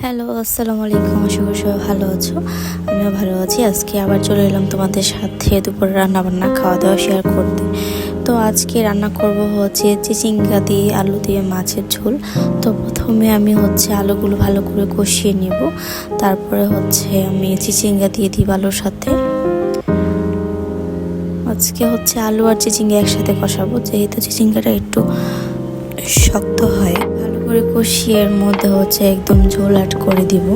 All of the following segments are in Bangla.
হ্যালো, আসসালামু আলাইকুম। আশা করি সবাই ভালো আছো। আমিও ভালো আছি। আজকে আবার চলে এলাম তোমাদের সাথে দুপুরে রান্নাবান্না খাওয়া দাওয়া শেয়ার করতে। তো আজকে রান্না করব হচ্ছে চিচিঙ্গা দিয়ে আলু দিয়ে মাছের ঝোল। তো প্রথমে আমি আলুগুলো ভালো করে কষিয়ে নেব, তারপরে আমি চিচিঙ্গা দিয়ে দিব আলুর সাথে। আজকে আলু আর চিচিঙ্গা একসাথে কষাবো, যেহেতু চিচিঙ্গাটা একটু শক্ত হয়। ভালো করে কষিয়ে এর মধ্যে একদম ঝোল অ্যাড করে দিব।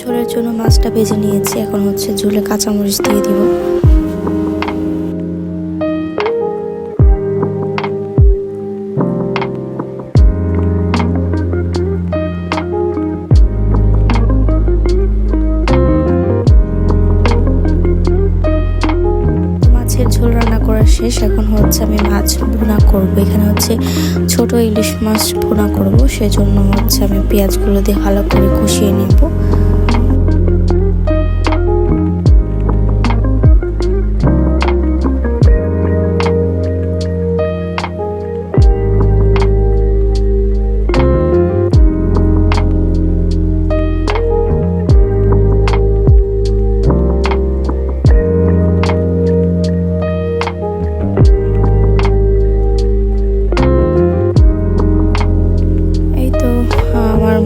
ঝোলের জন্য মাছটা ভেজে নিয়েছি, এখন ঝোলে কাঁচামরিচ দিয়ে দিব। ঝোল রান্না করা শেষ। এখন আমি মাছ ভুনা করব। এখানে ছোট ইলিশ মাছ ভুনা করব, সেজন্য আমি পেঁয়াজগুলো দিয়ে ভালো করে কষিয়ে নেব।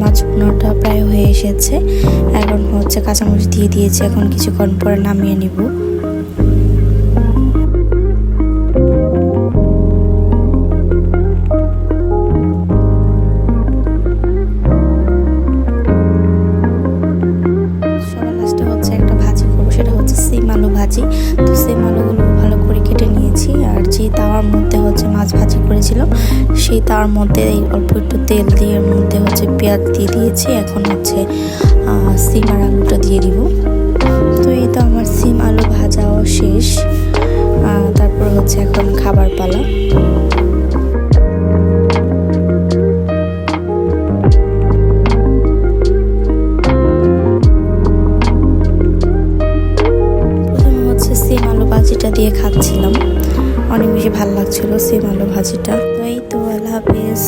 মাছ ভুনাটা প্রায় হয়ে এসেছে। এখন কাঁচামরিচ দিয়ে দিয়েছি। এখন কিছুক্ষণ পরে নামিয়ে নিব। সবার লাস্টে একটা ভাজি করবো, সেটা সিম আলু ভাজি। তো সিম আলুগুলো ভালো করে কেটে নিয়েছি, আর যে তাওয়ার মধ্যে মাছ ভাজি করেছিলাম সেই তাওয়ার মধ্যে অল্প একটু তেল দিয়ে এর মধ্যে পেঁয়াজ দিয়ে দিয়েছি। এখন সিম আর আলুটা দিয়ে দিব। তো এই তো আমার সিম আলু ভাজাও শেষ। তারপর এখন খাবার পালা। সিম আলু ভাজিটা দিয়ে খাচ্ছিলাম, অনেক বেশি ভালো লাগছিল সিম আলু ভাজিটা। তো এই তো, আল্লাহ হাফেজ।